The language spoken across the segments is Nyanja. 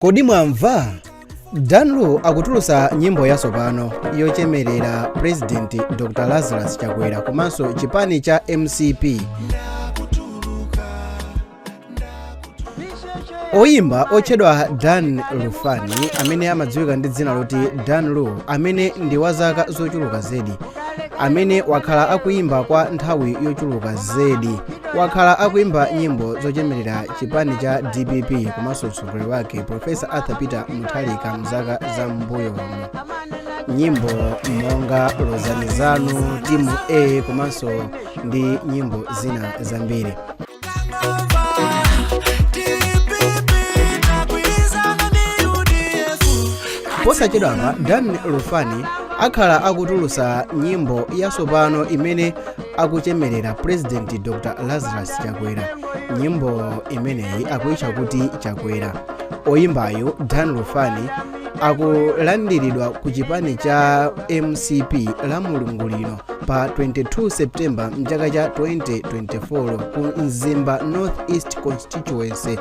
Kodi mwamva? Danlu akutulusa nyimbo yatsopano yochemerera President Dr. Lazarus Chakwera komanso chipani cha MCP. Oyimba otchedwa Dan Lufani amene amadziwika ndi dzina loti Danlu, amene ndi wa zaka zochuluka zedi, amene wakhala akuyimba kwa nthawi yochuluka zedi, wakhala akuyimba nyimbo zochemerera chipani cha DPP komanso mtsogoleri wake Profesa Arthur Peter Mutharika mzaka za mbuyo umo. Nyimbo monga Lozanizanu, Timu A komanso ndi nyimbo zina zambiri. Posachedwapa Dan Lufani akhala akutulusa nyimbo yatsopano imene akuchemerera President Dr. Lazarus Chakwera. Nyimbo imeneyi akuyitcha kuti Chakwera. Oyimbayo Dan Lufani akulandiridwa ku chipani cha MCP la mulungu lino pa 22 September mchaka cha 2024 ku Mzimba North East Constituency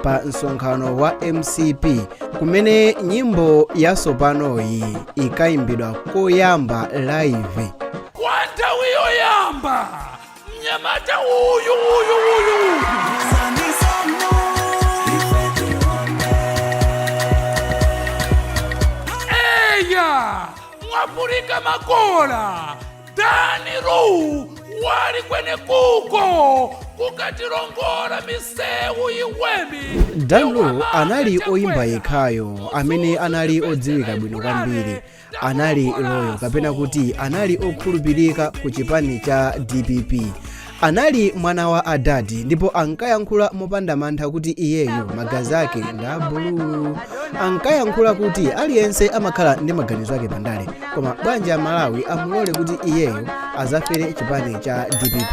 pa msonkhano wa MCP, kumene nyimbo yatsopanoyi ikayimbidwa koyamba live. Kwa nthawi yoyamba mnyamata uyu eya mwapulika makola Danlu wali kwene kuko kukatilongola misewu iwemi. Danlu anali oyimba yekhayo amene anali odziwika bwino kwambiri, anali loyo kapena kuti anali okhulupirika ku chipani cha DPP. Anali mwana wa adadi ndipo ankayankhula mopanda mantha kuti iyeyo magazi ake ndi abululu. Ankayankhula kuti aliyense amakhala ndi maganizo ake pandale, koma banja Malawi amulole kuti iyeyo azafere chipani cha DPP.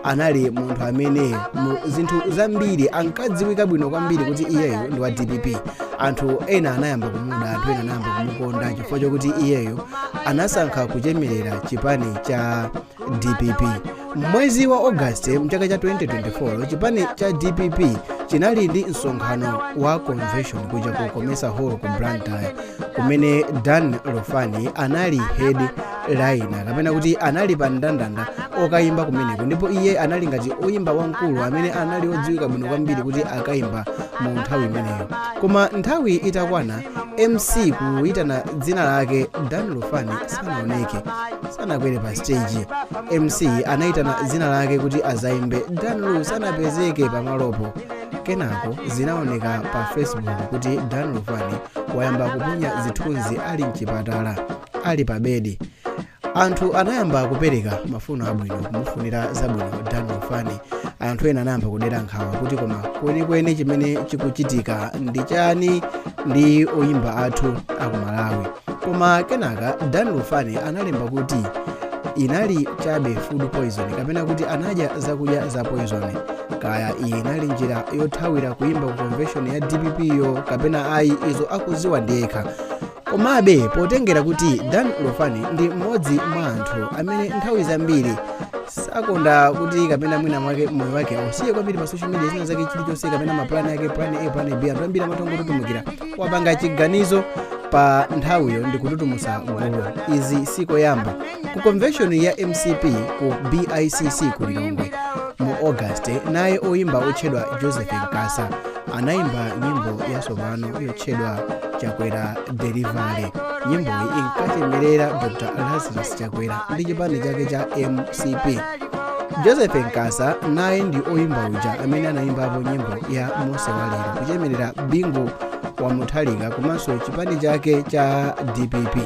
Anali munthu amene mu zinthu zambiri ankadziwika bwino kwambiri kuti iyeyo ndi wa DPP. Anthu ena anayamba kumuda, anthu ena anayamba kumukonda chifukwa chokuti iyeyo anasankha kuchemerera chipani cha DPP. Mwezi wa August mchaka cha 2024 chipani cha DPP chinali ndi msonkhano wa convention kuja ku Komesa Hall ku Blantyre, kumene Dan Lufani anali headliner kapena kuti anali pa ndandanda okayimba kumeneko, ndipo iye anali ngati oyimba wamkulu amene anali odziwika bwino kwambiri kuti akayimba mu nthawi imeneyo. Koma nthawi itakwana MC kuyitana dzina lake, Dan Lufani sanaoneke, sanakwere pa stage. MC anayitana dzina lake kuti azayimbe, Danlu sanapezeke pamalopo. Kenako zinaoneka pa Facebook kuti Dan Lufani wayamba kuponya zithunzi ali mchipatala, ali pa bedi. Anthu anayamba kupereka mafuno abwino kumufunira zabwino Dan Lufani. Anthu ena anayamba kudera nkhawa kuti koma kwenikweni chimene chikuchitika ndi chani ndi oyimba athu aku Malawi. Koma kenaka Dan Lufani analemba kuti inali chabe food poison kapena kuti anadya zakudya za poison, kaya iyi inali njira yothawira kuyimba ku convention ya DPP yo kapena ayi izo akuziwa ndekha. Komabe potengera kuti Dan Lufani ndi mmodzi mwa anthu amene nthawi zambiri sakonda kuti kapena mwina mwake moyo wake ausiye kwambiri pa social media zina zake chilichonse kapena maplani yake, plan A plan B, anthu ambiri amatongo tutumukira, wapanga chiganizo pa nthawiyo ndi kututumusa gulu. Izi sikoyamba. Ku convention ya MCP ku BICC ku Lilongwe mu August, naye oyimba otchedwa Joseph Nkasa anayimba nyimbo yatsopano yotchedwa Chakwera Delivery. Nyimbo iyi inkachemerera Dr. Lazarus Chakwera ndi chipani chake cha MCP. Joseph Nkasa naye ndi oyimba uja amene anayimbapo nyimbo ya Mose Walero kuchemerera Bingu wa Mutharika komanso chipani chake cha DPP.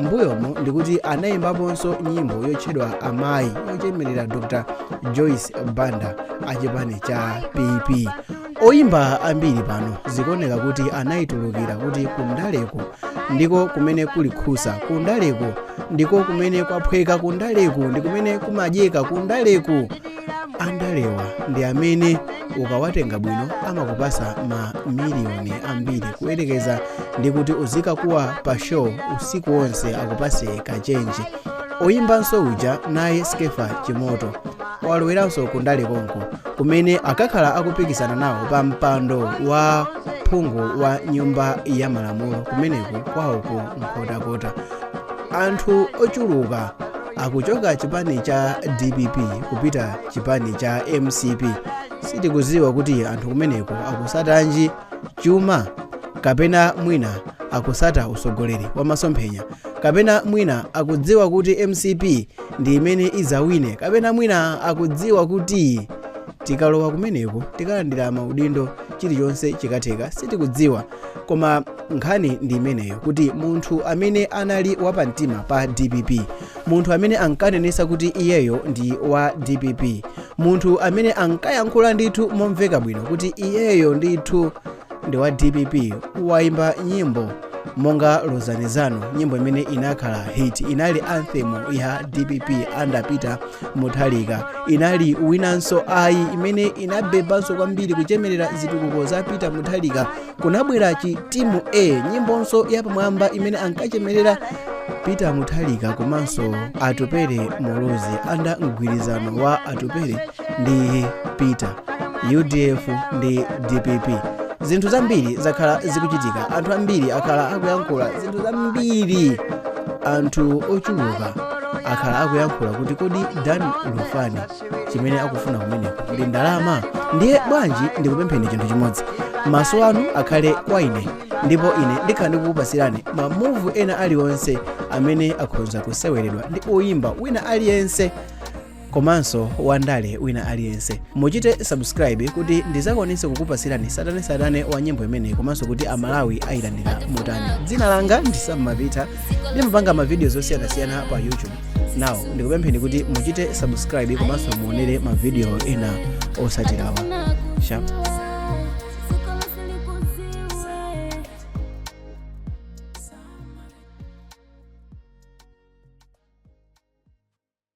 Mbuyomo ndikuti anayimbaponso nyimbo yotchedwa Amayi yochemerera Dr. Joyce Banda achipani cha PP. Oyimba ambiri pano zikuoneka kuti anayitulukira kuti kundaleko ndiko kumene kuli khusa, kundaleko ndiko kumene kwaphweka, kundaleko ndi kumene kumadyeka, kundaleko. Andalewa ndi amene ukawatenga bwino amakupasa mamiliyoni ambiri kuyerekeza ndi kuti uzikakuwa pa show usiku wonse akupase kachenji. Oyimbanso uja naye Skefa Chimoto waloweranso kundale konko kumene akakhala akupikisana nawo pa mpando wa phungu wa nyumba ya malamulo kumeneku kwawoko nkhotakota. Anthu ochuluka akuchoka chipani cha DPP kupita chipani cha MCP. Sitikudziwa kuti anthu kumeneku akusatanji chuma, kapena mwina akusata usogoleri wa masomphenya, kapena mwina akudziwa kuti MCP ndi imene izawine, kapena mwina akudziwa kuti tikalowa kumeneku tikalandira maudindo chilichonse chikatheka. Sitikudziwa, koma nkhani ndi imeneyo kuti munthu amene anali wapamtima pa DPP, munthu amene ankanenesa kuti iyeyo ndi wa DPP, munthu amene ankayankhula ndithu momveka bwino kuti iyeyo ndithu ndi wa DPP, waimba nyimbo monga Lozanezano, nyimbo imene inakhala hit, inali anthem ya DPP under Peter Mutharika, inali winanso ayi imene inabebanso kwambiri kuchemerera zitukuko za Peter Mutharika. Kunabwera Timu A, nyimbonso yapamwamba imene ankachemerera Peter Mutharika komanso Atupele Muluzi anda mgwirizano wa Atupele ndi Peter, UDF ndi DPP. Zinthu zambiri zakhala zikuchitika, anthu ambiri akhala akuyankhula zinthu zambiri, anthu ochuluka akhala akuyankhula kuti kodi Dan Lufani chimene akufuna kumeneko ndi ndalama. Ndiye bwanji ndikupempheni chinthu chimodzi, maso anu akhale kwa ine, ndipo ine ndikhala ndikukupasirani mamuvu ena aliwonse amene akhoza kuseweredwa ndi oyimba wina aliyense komanso wandale wina aliyense. Muchite subscribe kuti ndizakuonese kukupasirani satane wa nyimbo imeneyi, komanso kuti Amalawi ayilandira motani. Dzina langa ndi Sam Mapita, ndimapanga mavidiyo osiyanasiyana pa YouTube. Now ndikupempheni kuti muchite subscribe komanso muonere mavidiyo ena osatirawa. Sharp.